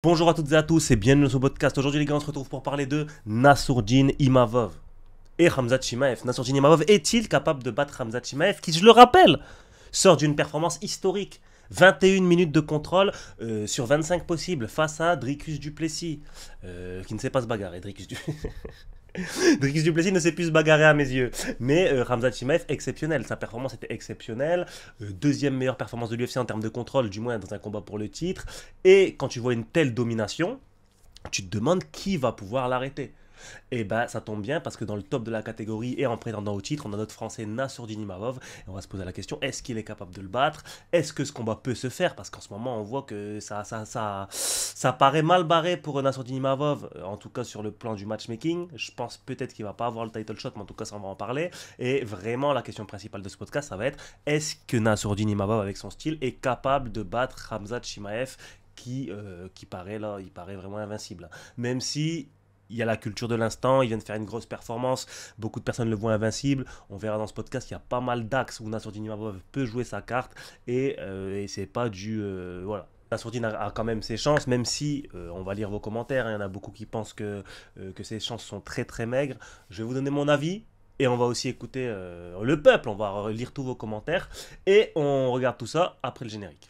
Bonjour à toutes et à tous et bienvenue sur le podcast. Aujourd'hui les gars on se retrouve pour parler de Nassourdine Imavov et Khamzat Chimaev. Nassourdine Imavov est-il capable de battre Khamzat Chimaev qui, je le rappelle, sort d'une performance historique? 21 minutes de contrôle sur 25 possibles face à Dricus du Plessis qui ne sait pas se bagarrer. Dricus du Plessis ne sait plus se bagarrer à mes yeux. Mais Khamzat Chimaev, exceptionnel. Sa performance était exceptionnelle. Deuxième meilleure performance de l'UFC en termes de contrôle, du moins dans un combat pour le titre. Et quand tu vois une telle domination, tu te demandes qui va pouvoir l'arrêter. Et bah ça tombe bien parce que dans le top de la catégorie et en prétendant au titre, on a notre français Nassourdine Imavov. Et on va se poser la question, est-ce qu'il est capable de le battre? Est-ce que ce combat peut se faire? Parce qu'en ce moment on voit que ça paraît mal barré pour Nassourdine Imavov, en tout cas sur le plan du matchmaking. Je pense peut-être qu'il va pas avoir le title shot, mais en tout cas ça on va en parler. Et vraiment la question principale de ce podcast, ça va être, est-ce que Nassourdine Imavov avec son style est capable de battre Khamzat Chimaev qui paraît là, il paraît vraiment invincible. Même si il y a la culture de l'instant, il vient de faire une grosse performance, beaucoup de personnes le voient invincible. On verra dans ce podcast qu'il y a pas mal d'axes où Nassourdine Imavov peut jouer sa carte et c'est pas du... voilà. Nassourdine a quand même ses chances, même si, on va lire vos commentaires, il y en a beaucoup qui pensent que ses chances sont très très maigres. Je vais vous donner mon avis. Et on va aussi écouter le peuple, on va lire tous vos commentaires. Et on regarde tout ça après le générique.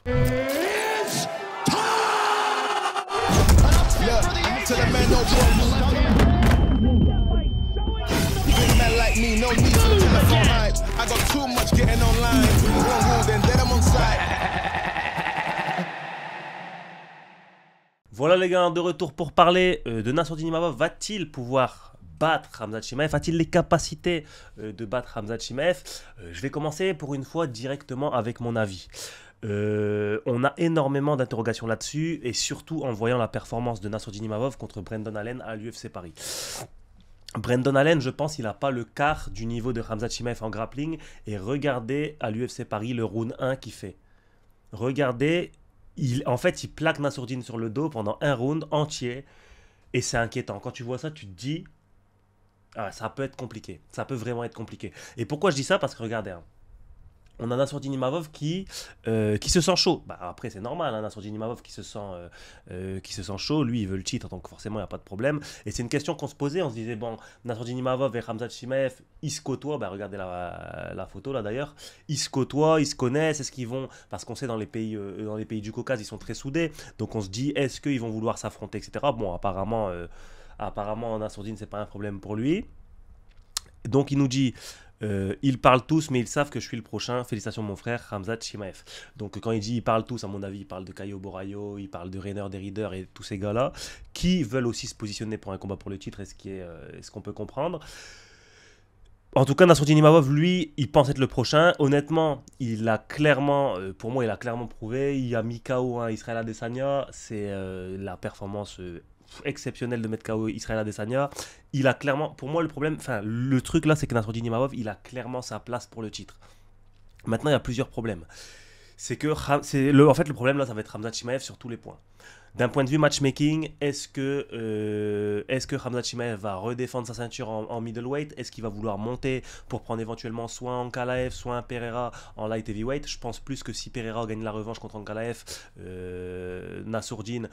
To the men, no big men like me, no need for telephone hype. I got too much getting online. Wrong rule, then let them on side. Voilà les gars, de retour pour parler de Nassourdine Imavov. Va-t-il pouvoir battre Khamzat Chimaev? A-t-il les capacités de battre Khamzat Chimaev? Je vais commencer pour une fois directement avec mon avis. On a énormément d'interrogations là-dessus, et surtout en voyant la performance de Nassourdine Imavov contre Brendan Allen à l'UFC Paris. Brendan Allen, je pense, il n'a pas le quart du niveau de Khamzat Chimaev en grappling, et regardez à l'UFC Paris le round 1 qu'il fait. Regardez, en fait, il plaque Nassourdine sur le dos pendant un round entier, et c'est inquiétant. Quand tu vois ça, tu te dis, ah, ça peut être compliqué, ça peut vraiment être compliqué. Et pourquoi je dis ça? Parce que regardez, hein, on a Nassourdine Imavov qui se sent chaud. Bah, après, c'est normal, hein, Nassourdine Imavov qui se sent chaud. Lui, il veut le titre, donc forcément, il n'y a pas de problème. Et c'est une question qu'on se posait. On se disait, bon, Nassourdine Imavov et Khamzat Chimaev, ils se côtoient. Bah, regardez la photo, là, d'ailleurs. Ils se côtoient, ils se connaissent. Est-ce qu'ils vont... Parce qu'on sait, dans les pays du Caucase, ils sont très soudés. Donc, on se dit, est-ce qu'ils vont vouloir s'affronter, etc. Bon, apparemment, Nassourdine, c'est pas un problème pour lui. Donc, il nous dit... ils parlent tous, mais ils savent que je suis le prochain. Félicitations mon frère, Khamzat Chimaev. Donc quand il dit ils parlent tous, à mon avis, il parle de Caio Borraio, il parle de Rainer Derrider et tous ces gars-là, qui veulent aussi se positionner pour un combat pour le titre, est-ce qu'on peut comprendre. En tout cas, Nassourdine Imavov, lui, il pense être le prochain. Honnêtement, il a clairement, pour moi, il a clairement prouvé. Il a mis KO Israël Adesanya. C'est la performance exceptionnelle de mettre KO Israël Adesanya. Il a clairement, pour moi, le problème, enfin, le truc là, c'est que Nassourdine Imavov, il a clairement sa place pour le titre. Maintenant, il y a plusieurs problèmes. C'est que, en fait, le problème là, ça va être Khamzat Chimaev sur tous les points. D'un point de vue matchmaking, est-ce que Khamzat Chimaev va redéfendre sa ceinture en middleweight? Est-ce qu'il va vouloir monter pour prendre éventuellement soit un Ankalaev, soit un Pereira en light heavyweight? Je pense plus que si Pereira gagne la revanche contre Ankalaev, Nassourdine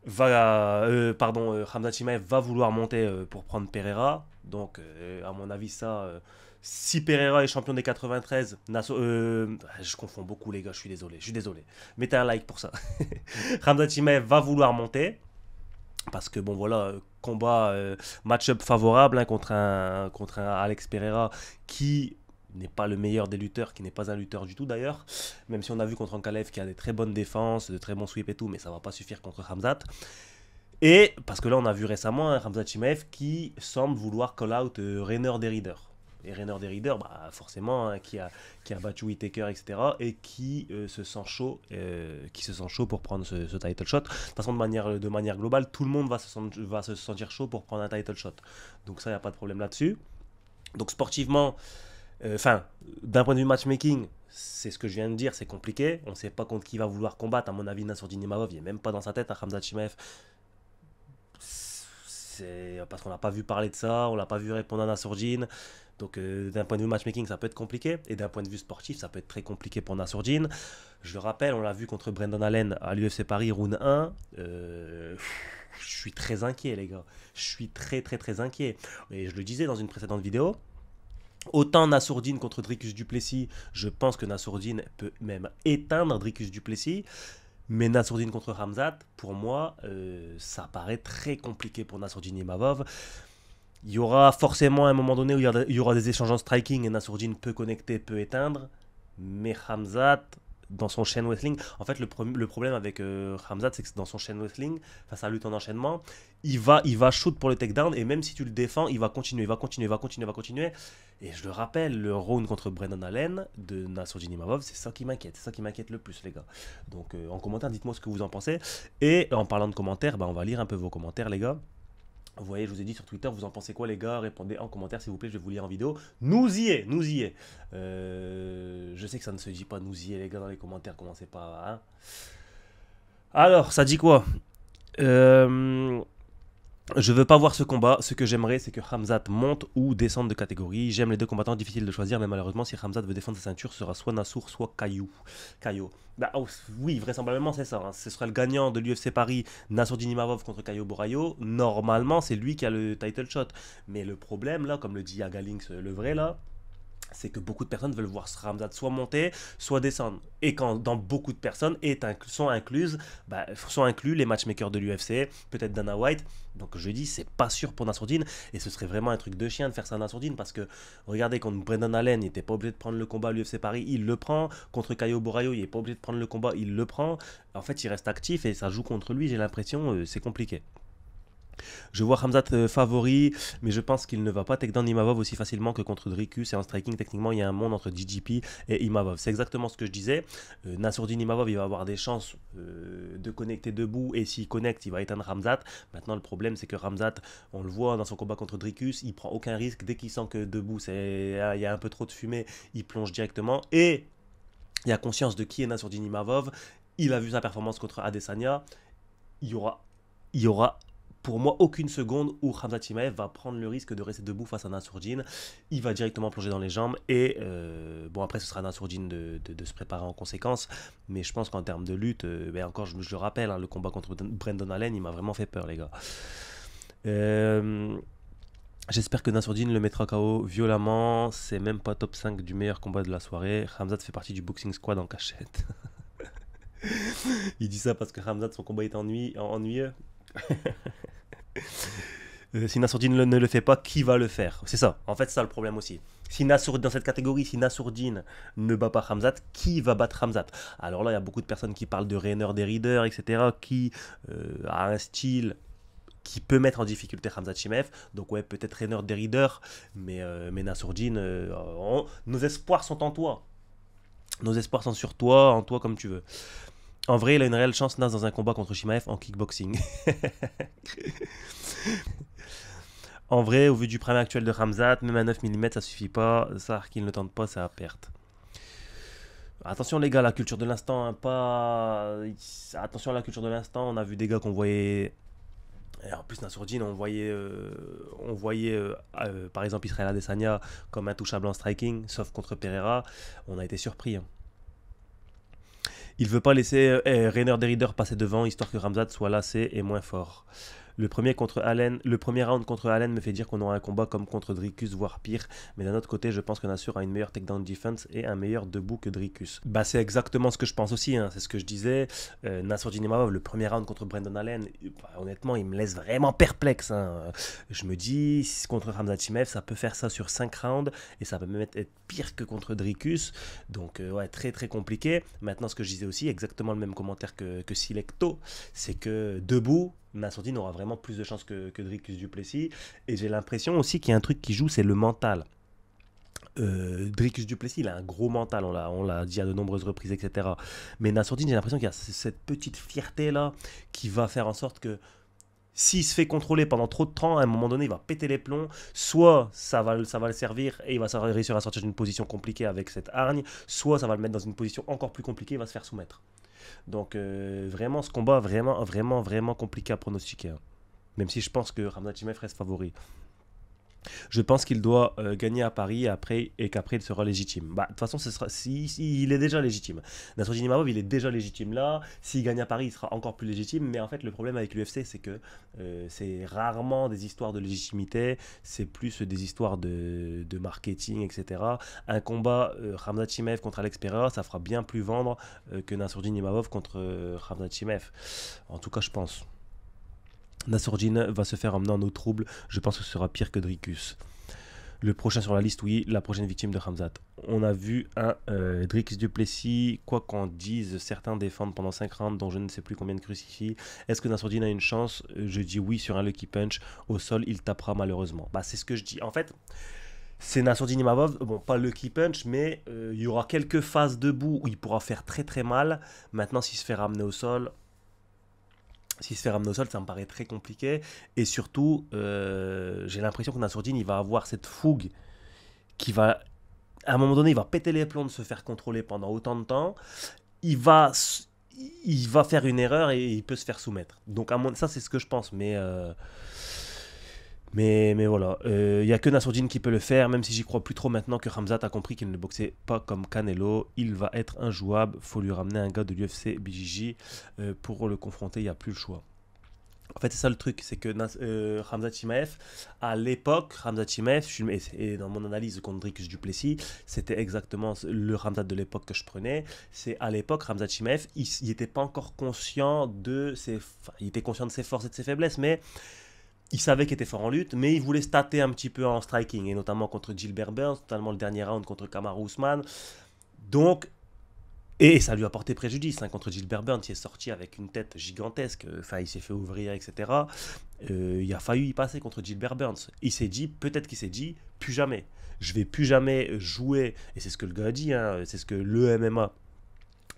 Khamzat Chimaev va vouloir monter pour prendre Pereira. Donc, à mon avis, si Pereira est champion des 93, je confonds beaucoup les gars, je suis désolé. Mettez un like pour ça. Khamzat Chimaev va vouloir monter. Parce que bon voilà, combat, match-up favorable hein, contre un Alex Pereira qui n'est pas le meilleur des lutteurs, qui n'est pas un lutteur du tout d'ailleurs, même si on a vu contre Ankalaev qui a des très bonnes défenses, de très bons sweeps et tout, mais ça va pas suffire contre Khamzat. Et parce que là on a vu récemment un Khamzat Chimaev qui semble vouloir call out Rainer Derrider. Et Rainer Derrider, bah, forcément, hein, qui a battu Whittaker, etc. Et qui se sent chaud pour prendre ce title shot. De toute façon, de manière globale, tout le monde va se sentir chaud pour prendre un title shot. Donc ça, il n'y a pas de problème là-dessus. Donc sportivement, d'un point de vue matchmaking, c'est ce que je viens de dire, c'est compliqué. On ne sait pas contre qui va vouloir combattre. À mon avis, Nassourdine Imavov, il n'est même pas dans sa tête. Khamzat Chimaev, c'est parce qu'on n'a pas vu parler de ça, on l'a pas vu répondre à Nassourdine. Donc d'un point de vue matchmaking, ça peut être compliqué. Et d'un point de vue sportif, ça peut être très compliqué pour Nassourdine. Je le rappelle, on l'a vu contre Brendan Allen à l'UFC Paris, round 1. Je suis très inquiet, les gars. Je suis très, très, très inquiet. Et je le disais dans une précédente vidéo. Autant Nassourdine contre Dricus du Plessis, je pense que Nassourdine peut même éteindre Dricus du Plessis. Mais Nassourdine contre Khamzat, pour moi, ça paraît très compliqué pour Nassourdine Imavov. Il y aura forcément un moment donné où il y aura des échanges en striking et Nassourdine peut connecter, peut éteindre. Mais Khamzat, dans son chain wrestling, en fait, le problème avec Khamzat, c'est que dans son chain wrestling, face à la lutte en enchaînement, il va shoot pour le takedown et même si tu le défends, il va continuer, il va continuer, il va continuer, il va continuer. Et je le rappelle, le round contre Brendan Allen de Nassourdine Imavov, c'est ça qui m'inquiète, c'est ça qui m'inquiète le plus, les gars. Donc en commentaire, dites-moi ce que vous en pensez. Et en parlant de commentaires, on va lire un peu vos commentaires, les gars. Vous voyez, je vous ai dit sur Twitter, vous en pensez quoi, les gars? Répondez en commentaire, s'il vous plaît, je vais vous lire en vidéo. Nous y est, nous y est. Je sais que ça ne se dit pas nous y est, les gars, dans les commentaires, commencez pas. Hein. Alors, ça dit quoi? Je veux pas voir ce combat. Ce que j'aimerais, c'est que Khamzat monte ou descende de catégorie. J'aime les deux combattants, difficile de choisir, mais malheureusement, si Khamzat veut défendre sa ceinture, ce sera soit Nassour, soit Caillou. Bah, oui, vraisemblablement, c'est ça. Hein. Ce sera le gagnant de l'UFC Paris, Nassourdine Imavov contre Caio Borraio. Normalement, c'est lui qui a le title shot. Mais le problème, là, comme le dit Agalinx, le vrai, là, c'est que beaucoup de personnes veulent voir Khamzat soit monter, soit descendre. Et quand dans beaucoup de personnes sont inclus les matchmakers de l'UFC, peut-être Dana White. Donc je dis, c'est pas sûr pour Nassourdine. Et ce serait vraiment un truc de chien de faire ça à Nassourdine. Parce que, regardez, contre Brendan Allen, il n'était pas obligé de prendre le combat à l'UFC Paris, il le prend. Contre Caio Borraio, il n'est pas obligé de prendre le combat, il le prend. En fait, il reste actif et ça joue contre lui, j'ai l'impression, c'est compliqué. Je vois Khamzat favori, mais je pense qu'il ne va pas takedown Imavov aussi facilement que contre Dricus. Et en striking, techniquement, il y a un monde entre DGP et Imavov. C'est exactement ce que je disais. Nassourdine Imavov, il va avoir des chances de connecter debout. Et s'il connecte, il va éteindre Khamzat. Maintenant, le problème, c'est que Khamzat, on le voit dans son combat contre Dricus, il prend aucun risque. Dès qu'il sent que debout, il y a un peu trop de fumée, il plonge directement. Et il a conscience de qui est Nassourdine Imavov. Il a vu sa performance contre Adesanya. Il y aura pour moi aucune seconde où Khamzat Chimaev va prendre le risque de rester debout face à Nassourdine. Il va directement plonger dans les jambes et bon après ce sera Nassourdine de se préparer en conséquence, mais je pense qu'en termes de lutte, encore je le rappelle, hein, le combat contre Brendan Allen il m'a vraiment fait peur les gars. J'espère que Nassourdine le mettra KO violemment, c'est même pas top 5 du meilleur combat de la soirée. Khamzat fait partie du boxing squad en cachette. Il dit ça parce que Khamzat son combat est ennuyeux. Si Nassourdine ne le fait pas, qui va le faire? C'est ça, en fait, c'est ça le problème aussi. Si dans cette catégorie, si Nassourdine ne bat pas Khamzat, qui va battre Khamzat? Alors là, il y a beaucoup de personnes qui parlent de Rainer Derrider, etc., qui a un style qui peut mettre en difficulté Khamzat Chimaev. Donc ouais, peut-être Rainer Derrider, mais Nassourdine, nos espoirs sont en toi. Nos espoirs sont sur toi, en toi comme tu veux. En vrai, il a une réelle chance, Nas, dans un combat contre Chimaev en kickboxing. En vrai, au vu du premier actuel de Khamzat, même à 9 mm, ça suffit pas. Ça, qu'il ne tente pas, c'est à perte. Attention les gars, la culture de l'instant, hein, attention à la culture de l'instant. On a vu des gars qu'on voyait... Et en plus, Nassourdine, on voyait par exemple Israël Adesanya comme intouchable en striking, sauf contre Pereira. On a été surpris. Hein. Il veut pas laisser Rainer Derrider passer devant, histoire que Khamzat soit lassé et moins fort. Le premier round contre Allen me fait dire qu'on aura un combat comme contre Dricus, voire pire. Mais d'un autre côté, je pense que Nassur a une meilleure takedown defense et un meilleur debout que Dricus. Bah, c'est exactement ce que je pense aussi. Hein. C'est ce que je disais. Nassourdine Imavov, le premier round contre Brendan Allen, honnêtement, il me laisse vraiment perplexe. Hein. Je me dis, contre Khamzat Chimaev, ça peut faire ça sur 5 rounds et ça peut même être pire que contre Dricus. Donc, ouais, très très compliqué. Maintenant, ce que je disais aussi, exactement le même commentaire que Silecto, c'est que debout, Nassourdine aura vraiment plus de chances que Dricus du Plessis. Et j'ai l'impression aussi qu'il y a un truc qui joue, c'est le mental. Dricus du Plessis, il a un gros mental, on l'a dit à de nombreuses reprises, etc. Mais Nassourdine, j'ai l'impression qu'il y a cette petite fierté-là qui va faire en sorte que s'il se fait contrôler pendant trop de temps, à un moment donné, il va péter les plombs. Soit ça va le servir et il va réussir à sortir d'une position compliquée avec cette hargne, soit ça va le mettre dans une position encore plus compliquée, il va se faire soumettre. Donc vraiment ce combat vraiment compliqué à pronostiquer. Même si je pense que Khamzat Chimaev reste favori. Je pense qu'il doit gagner à Paris et qu'après il sera légitime. Bah, de toute façon, il est déjà légitime. Nassourdine Imavov, il est déjà légitime là. S'il gagne à Paris, il sera encore plus légitime. Mais en fait, le problème avec l'UFC, c'est que c'est rarement des histoires de légitimité. C'est plus des histoires de marketing, etc. Un combat Khamzat Chimaev contre Alex Pereira, ça fera bien plus vendre que Nassourdine Imavov contre Khamzat Chimaev. En tout cas, je pense. Nassourdine va se faire emmener en eau trouble. Je pense que ce sera pire que Dricus. Le prochain sur la liste, oui, la prochaine victime de Khamzat. On a vu un Dricus du Plessis, quoi qu'en dise, certains défendent pendant 5 rounds, dont je ne sais plus combien de crucifix. Est-ce que Nassourdine a une chance? Je dis oui sur un lucky punch. Au sol, il tapera malheureusement. Bah, c'est ce que je dis. En fait, c'est Nassourdine Imavov, bon, pas lucky punch, mais il y aura quelques phases debout où il pourra faire très très mal. Maintenant, s'il se fait ramener au sol, ça me paraît très compliqué. Et surtout, j'ai l'impression que Nassourdine, il va avoir cette fougue qui va, à un moment donné, il va péter les plombs de se faire contrôler pendant autant de temps. Il va, il va faire une erreur et il peut se faire soumettre. Donc, ça, c'est ce que je pense. Mais voilà, il n'y a que Nassourdine qui peut le faire, même si j'y crois plus trop maintenant que Khamzat a compris qu'il ne boxait pas comme Canelo. Il va être injouable, faut lui ramener un gars de l'UFC BJJ pour le confronter, il n'y a plus le choix. En fait, c'est ça le truc, c'est que Khamzat Chimaev, à l'époque, Khamzat Chimaev, et dans mon analyse contre Dricus du Plessis, c'était exactement le Khamzat de l'époque que je prenais. C'est à l'époque, Khamzat Chimaev, il n'était pas encore conscient de il était conscient de ses forces et de ses faiblesses, mais il savait qu'il était fort en lutte, mais il voulait se tâter un petit peu en striking, et notamment contre Gilbert Burns, notamment le dernier round contre Kamaru Usman. Donc, et ça lui a porté préjudice contre Gilbert Burns, il est sorti avec une tête gigantesque, il s'est fait ouvrir, etc. Il a failli y passer contre Gilbert Burns. Peut-être qu'il s'est dit, plus jamais. Je vais plus jamais jouer, et c'est ce que le gars a dit, hein, c'est ce que le MMA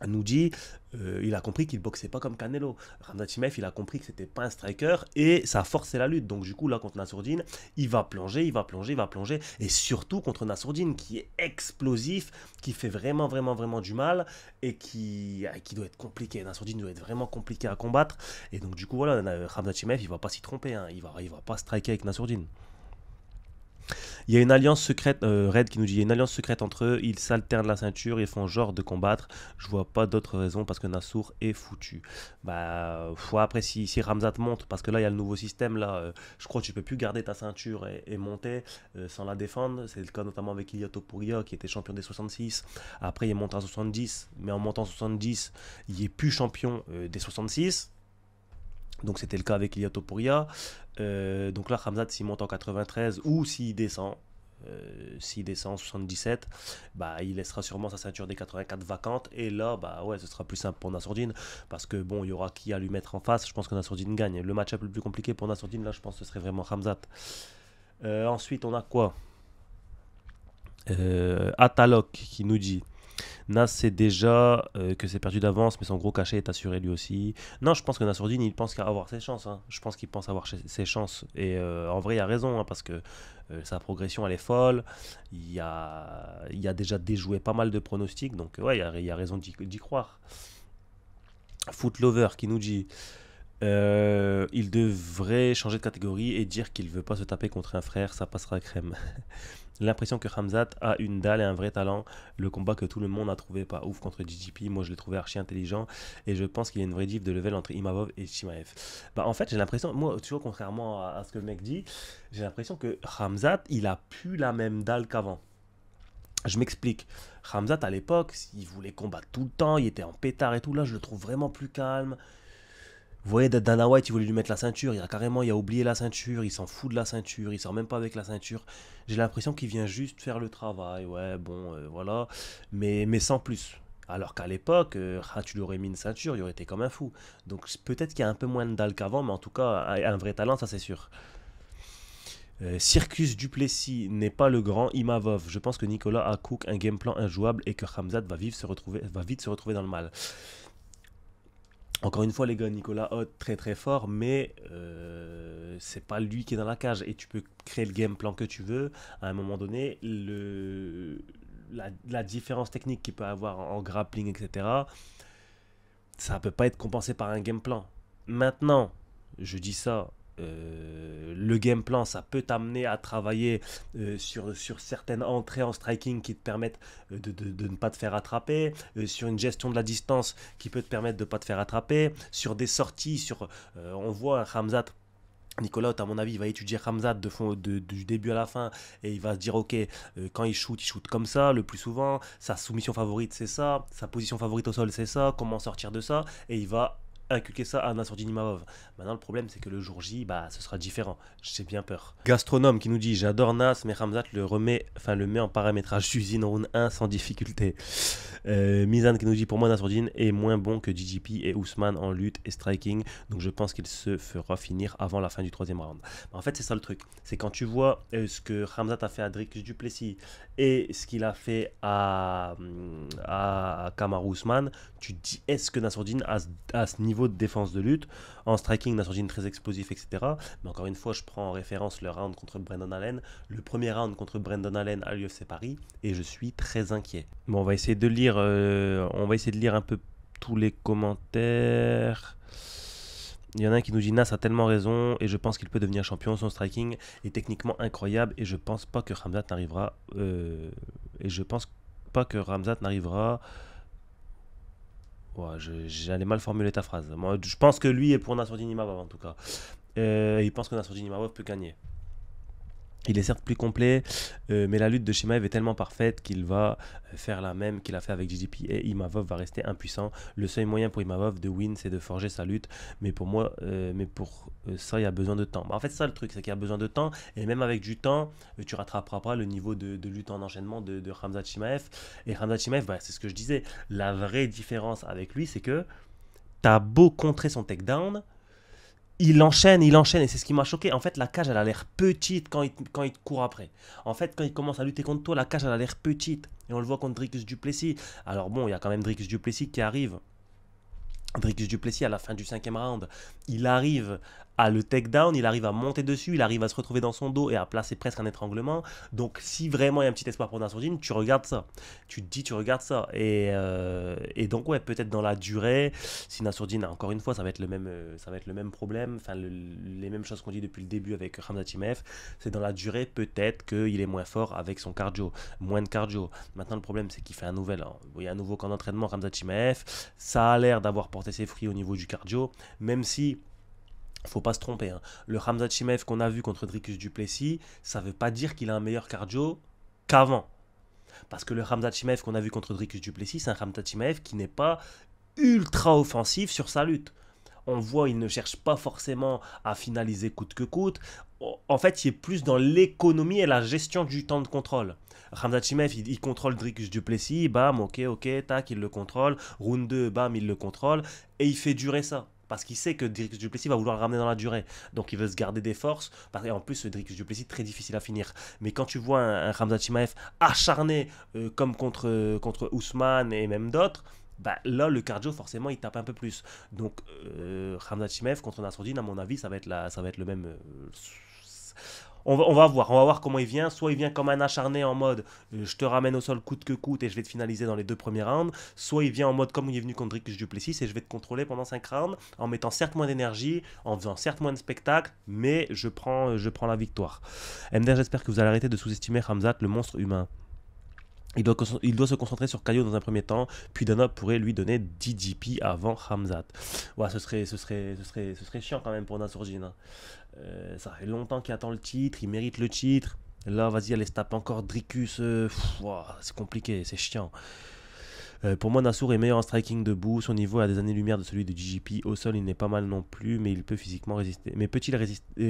nous dit, il a compris qu'il boxait pas comme Canelo. Khamzat Chimaev, il a compris que c'était pas un striker et sa force c'est la lutte. Donc du coup là contre Nassourdine, il va plonger, et surtout contre Nassourdine qui est explosif, qui fait vraiment du mal et qui doit être compliqué. Nassourdine doit être vraiment compliqué à combattre et donc du coup voilà, Khamzat Chimaev il va pas s'y tromper, hein. Il va pas striker avec Nassourdine. Il y a une alliance secrète, Red qui nous dit, il y a une alliance secrète entre eux, ils s'alternent la ceinture, ils font genre de combattre. Je vois pas d'autre raison parce que Nassour est foutu. Bah, après, si Khamzat monte, parce que là, il y a le nouveau système, là, je crois que tu peux plus garder ta ceinture et monter sans la défendre. C'est le cas notamment avec Ilia Topuria qui était champion des 66. Après, il est monté à 70, mais en montant à 70, il est plus champion des 66. Donc c'était le cas avec Ilia Topuria. Donc là, Khamzat, s'il monte en 93 ou s'il descend, 77, bah, il laissera sûrement sa ceinture des 84 vacante. Et là, bah, ouais, ce sera plus simple pour Nassourdine. Parce que bon, il y aura qui à lui mettre en face. Je pense que Nassourdine gagne. Le match-up le plus compliqué pour Nassourdine, là, je pense que ce serait vraiment Khamzat. Ensuite, on a quoi? Atalok qui nous dit Nas sait déjà que c'est perdu d'avance, mais son gros cachet est assuré lui aussi. Non, je pense que Nassourdine, il pense qu'à avoir ses chances, hein. Je pense qu'il pense avoir ses chances. Et en vrai, il a raison, hein, parce que sa progression, elle est folle. Il a déjà déjoué pas mal de pronostics, donc ouais, il a raison d'y croire. Footlover qui nous dit il devrait changer de catégorie et dire qu'il veut pas se taper contre un frère, ça passera crème. L'impression que Khamzat a une dalle et un vrai talent. Le combat que tout le monde a trouvé pas ouf contre DGP, moi je l'ai trouvé archi intelligent et je pense qu'il y a une vraie diff de level entre Imavov et Chimaev. Bah en fait j'ai l'impression, moi tu vois contrairement à ce que le mec dit, j'ai l'impression que Khamzat il a plus la même dalle qu'avant. Je m'explique. Khamzat à l'époque, il voulait combattre tout le temps, il était en pétard et tout. Là je le trouve vraiment plus calme. Vous voyez, Dana White, il voulait lui mettre la ceinture. Il a oublié la ceinture. Il s'en fout de la ceinture. Il sort même pas avec la ceinture. J'ai l'impression qu'il vient juste faire le travail. Ouais, bon, voilà. Mais sans plus. Alors qu'à l'époque, tu lui aurais mis une ceinture, il aurait été comme un fou. Donc peut-être qu'il y a un peu moins de dalle qu'avant, mais en tout cas, un vrai talent, ça c'est sûr. Circus Duplessis n'est pas le grand Imavov. Je pense que Nicolas a cook un game plan injouable et que Khamzat va vite se retrouver dans le mal. Encore une fois, les gars, Nicolas Haute, très très fort, mais c'est pas lui qui est dans la cage. Et tu peux créer le game plan que tu veux. À un moment donné, la différence technique qu'il peut avoir en grappling, etc., ça peut pas être compensé par un game plan. Maintenant, je dis ça, le game plan, ça peut t'amener à travailler sur certaines entrées en striking qui te permettent de ne pas te faire attraper, sur une gestion de la distance qui peut te permettre de ne pas te faire attraper, sur des sorties, on voit Khamzat. Nicolas, à mon avis, il va étudier Khamzat du début à la fin et il va se dire, ok, quand il shoot comme ça le plus souvent, sa soumission favorite c'est ça, sa position favorite au sol c'est ça, comment sortir de ça, et il va inculquer ça à Nassourdine Imavov. Maintenant, le problème, c'est que le jour J, bah, ce sera différent. J'ai bien peur. Gastronome qui nous dit, j'adore Nas, mais Khamzat le met en paramétrage d'usine round 1 sans difficulté. Mizan qui nous dit, pour moi, Nassourdine est moins bon que DGP et Ousmane en lutte et striking, donc je pense qu'il se fera finir avant la fin du 3e round. En fait, c'est ça le truc. C'est quand tu vois ce que Khamzat a fait à Dricus du Plessis et ce qu'il a fait à Kamaru Ousmane, tu te dis, est-ce que Nassourdine a ce niveau de défense de lutte? En striking, Nassourdine très explosif, etc. Mais encore une fois, je prends en référence le round contre Brendan Allen. Le premier round contre Brendan Allen à l'UFC Paris, et je suis très inquiet. Bon, on va essayer de lire un peu tous les commentaires. Il y en a un qui nous dit, Nas a tellement raison et je pense qu'il peut devenir champion. Son striking est techniquement incroyable et je pense pas que Khamzat n'arrivera. Ouais, j'allais mal formuler ta phrase. Moi, je pense que lui est pour Nassourdine Imavov en tout cas. Il pense que Nassourdine Imavov peut gagner. Il est certes plus complet, mais la lutte de Chimaev est tellement parfaite qu'il va faire la même qu'il a fait avec JJP et Imavov va rester impuissant. Le seul moyen pour Imavov de win, c'est de forger sa lutte. Mais pour ça, il y a besoin de temps. Bah, en fait, ça le truc, c'est qu'il y a besoin de temps. Et même avec du temps, tu rattraperas pas le niveau de lutte en enchaînement de Khamzat Chimaev. Et Khamzat Chimaev, bah, c'est ce que je disais. La vraie différence avec lui, c'est que tu as beau contrer son takedown, il enchaîne, et c'est ce qui m'a choqué. En fait, la cage, elle a l'air petite quand il te court après. En fait, quand il commence à lutter contre toi, la cage, elle a l'air petite. Et on le voit contre Dricus du Plessis. Alors bon, il y a quand même Dricus du Plessis qui arrive. Dricus du Plessis, à la fin du 5e round, il arrive à le takedown, il arrive à monter dessus, il arrive à se retrouver dans son dos et à placer presque un étranglement. Donc, si vraiment il y a un petit espoir pour Nassourdine, tu regardes ça. Tu te dis, tu regardes ça. Et donc, ouais, peut-être dans la durée, si Nassourdine, encore une fois, ça va être le même problème, enfin, les mêmes choses qu'on dit depuis le début avec Khamzat Chimaev, c'est dans la durée, peut-être qu'il est moins fort avec son cardio, moins de cardio. Maintenant, le problème, c'est qu'il fait il y a un nouveau camp d'entraînement, Khamzat Chimaev. Ça a l'air d'avoir porté ses fruits au niveau du cardio, même si faut pas se tromper, hein. Le Khamzat Chimaev qu'on a vu contre Dricus du Plessis, ça veut pas dire qu'il a un meilleur cardio qu'avant. Parce que le Khamzat Chimaev qu'on a vu contre Dricus du Plessis, c'est un Khamzat Chimaev qui n'est pas ultra offensif sur sa lutte. On voit, il ne cherche pas forcément à finaliser coûte que coûte. En fait, il est plus dans l'économie et la gestion du temps de contrôle. Khamzat Chimaev, il contrôle Dricus du Plessis, bam, ok, tac, il le contrôle. Round 2, bam, il le contrôle. Et il fait durer ça. Parce qu'il sait que Dricus du Plessis va vouloir le ramener dans la durée. Donc il veut se garder des forces. Et en plus, ce Dricus du Plessis, très difficile à finir. Mais quand tu vois un Khamzat Chimaev acharné, comme contre Ousmane et même d'autres, bah, là, le cardio, forcément, il tape un peu plus. Donc, Khamzat Chimaev contre Nassourdine, à mon avis, ça va être le même. On va voir comment il vient. Soit il vient comme un acharné en mode je te ramène au sol coûte que coûte et je vais te finaliser dans les 2 premiers rounds. Soit il vient en mode comme il est venu contre Dricus du Plessis et je vais te contrôler pendant 5 rounds en mettant certes moins d'énergie, en faisant certes moins de spectacle, mais je prends la victoire. MDR, j'espère que vous allez arrêter de sous-estimer Khamzat, le monstre humain. Il doit se concentrer sur Caillot dans un premier temps, puis Dana pourrait lui donner DDP avant Khamzat. Ouais, ce serait chiant quand même pour Nassourdine, hein. Ça fait longtemps qu'il attend le titre, il mérite le titre. Là, vas-y, allez se taper encore Dricus. C'est compliqué, c'est chiant. Pour moi, Nassour est meilleur en striking debout. Son niveau est à des années-lumière de celui de JJP. Au sol, il n'est pas mal non plus, mais il peut physiquement résister. Mais peut-il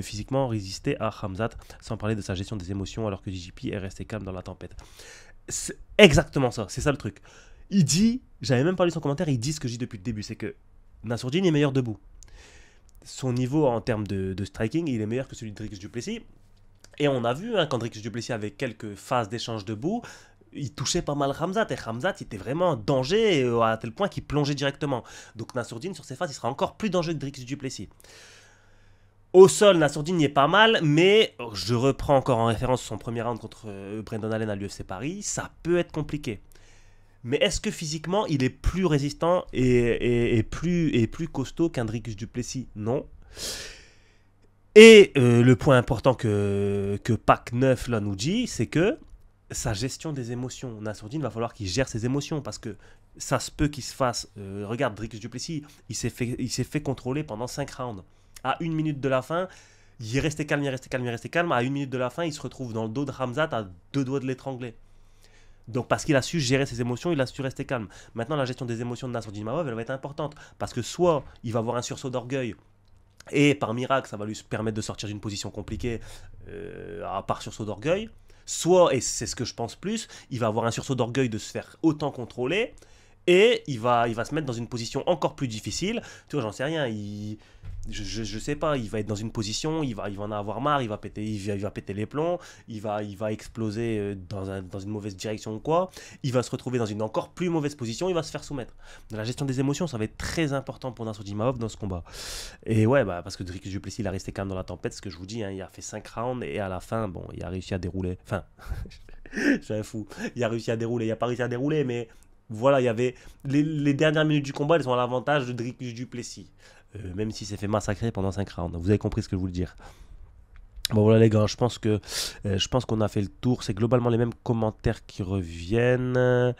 physiquement résister à Khamzat, sans parler de sa gestion des émotions, alors que JJP est resté calme dans la tempête? C'est exactement ça, c'est ça le truc. Il dit, j'avais même pas lu son commentaire, il dit ce que je dis depuis le début, c'est que Nassourdine est meilleur debout. Son niveau en termes de striking, il est meilleur que celui de Dricus du Plessis. Et on a vu, hein, quand Dricus du Plessis avait quelques phases d'échange debout, il touchait pas mal Khamzat, et Khamzat il était vraiment en danger à tel point qu'il plongeait directement. Donc Nassourdine, sur ces phases, il sera encore plus dangereux que Dricus du Plessis. Au sol, Nassourdine y est pas mal, mais je reprends encore en référence son premier round contre Brendan Allen à l'UFC Paris, ça peut être compliqué. Mais est-ce que physiquement, il est plus résistant et plus costaud qu'un Dricus du Plessis? Non. Et le point important que Pac 9 là, nous dit, c'est que sa gestion des émotions. Nassourdine, va falloir qu'il gère ses émotions parce que ça se peut qu'il se fasse. Regarde, Dricus du Plessis, il s'est fait contrôler pendant 5 rounds. À 1 minute de la fin, il est resté calme, il est resté calme, il est resté calme. À 1 minute de la fin, il se retrouve dans le dos de Khamzat à 2 doigts de l'étrangler. Donc parce qu'il a su gérer ses émotions, il a su rester calme. Maintenant, la gestion des émotions de Nassourdine Imavov, elle va être importante. Parce que soit il va avoir un sursaut d'orgueil, et par miracle, ça va lui permettre de sortir d'une position compliquée à part sursaut d'orgueil. Soit, et c'est ce que je pense plus, il va avoir un sursaut d'orgueil de se faire autant contrôler. Et il va se mettre dans une position encore plus difficile. Tu vois, j'en sais rien. Je sais pas, il va être dans une position, il va en avoir marre, il va péter les plombs, il va exploser dans une mauvaise direction ou quoi. Il va se retrouver dans une encore plus mauvaise position, il va se faire soumettre. La gestion des émotions, ça va être très important pour Nassourdine Imavov dans ce combat. Et ouais, bah, parce que Dricus du Plessis, il a resté calme dans la tempête, ce que je vous dis, hein, il a fait 5 rounds et à la fin, bon, il a réussi à dérouler. Enfin, je suis un fou. Il a réussi à dérouler, il a pas réussi à dérouler, mais voilà, il y avait les dernières minutes du combat, elles sont à l'avantage de Dricus du Plessis. Même s'il s'est fait massacrer pendant 5 rounds. Vous avez compris ce que je voulais dire. Bon voilà les gars, je pense qu'on a fait le tour. C'est globalement les mêmes commentaires qui reviennent.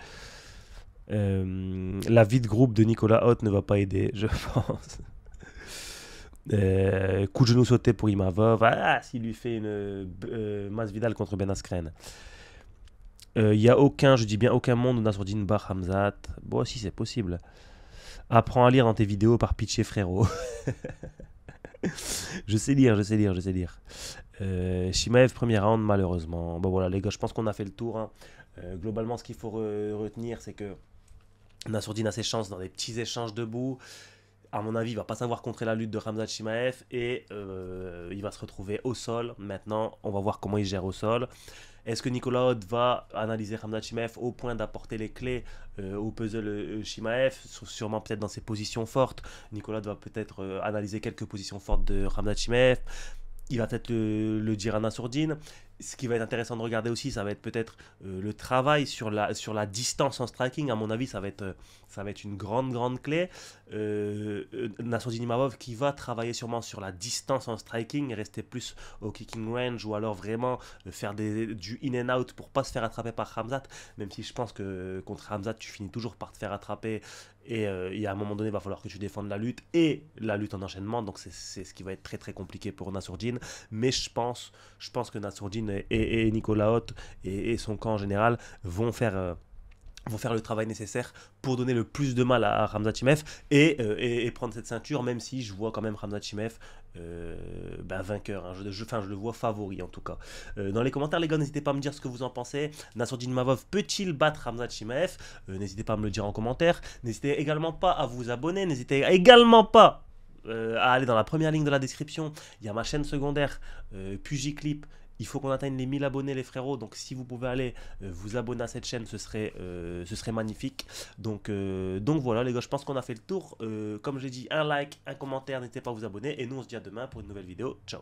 La vie de groupe de Nicolas Haute ne va pas aider, je pense. Coup de genou sauté pour Imavov. Ah, s'il lui fait une Masvidal contre Ben Askren. Il n'y a aucun, je dis bien aucun monde où Nassourdine bat Khamzat. Bon, si c'est possible. Apprends à lire dans tes vidéos par Pitché frérot. Je sais lire. Chimaev, premier round, malheureusement. Bon voilà les gars, je pense qu'on a fait le tour. Hein. Globalement, ce qu'il faut retenir, c'est que Nassourdine a ses chances dans des petits échanges debout. À mon avis, il va pas savoir contrer la lutte de Khamzat Chimaev et il va se retrouver au sol. Maintenant, on va voir comment il gère au sol. Est-ce que Nicolas Haute va analyser Khamzat Chimaev au point d'apporter les clés au puzzle Chimaev, sûrement peut-être dans ses positions fortes. Nicolas Haute va peut-être analyser quelques positions fortes de Khamzat Chimaev. Il va peut-être le dire à Nassourdine. Ce qui va être intéressant de regarder aussi, ça va être peut-être le travail sur la distance en striking. À mon avis, ça va être une grande clé. Nassourdine Imavov qui va travailler sûrement sur la distance en striking et rester plus au kicking range ou alors vraiment faire du in and out pour pas se faire attraper par Khamzat. Même si je pense que contre Khamzat, tu finis toujours par te faire attraper. Et à un moment donné, il va falloir que tu défendes la lutte et la lutte en enchaînement. Donc c'est ce qui va être très compliqué pour Nassourdine. Mais je pense que Nassourdine et Nicolas Haute et son camp en général vont faire le travail nécessaire pour donner le plus de mal à Khamzat Chimaev et prendre cette ceinture, même si je vois quand même Khamzat Chimaev vainqueur. Hein. Je le vois favori en tout cas. Dans les commentaires les gars, n'hésitez pas à me dire ce que vous en pensez. Nassourdine Imavov peut-il battre Khamzat Chimaev? N'hésitez pas à me le dire en commentaire. N'hésitez également pas à vous abonner. N'hésitez également pas à aller dans la première ligne de la description. Il y a ma chaîne secondaire Pugiclip. Il faut qu'on atteigne les 1000 abonnés les frérots, donc si vous pouvez aller vous abonner à cette chaîne, ce serait magnifique. Donc voilà les gars, je pense qu'on a fait le tour. Comme j'ai dit, un like, un commentaire, n'hésitez pas à vous abonner. Et nous on se dit à demain pour une nouvelle vidéo. Ciao.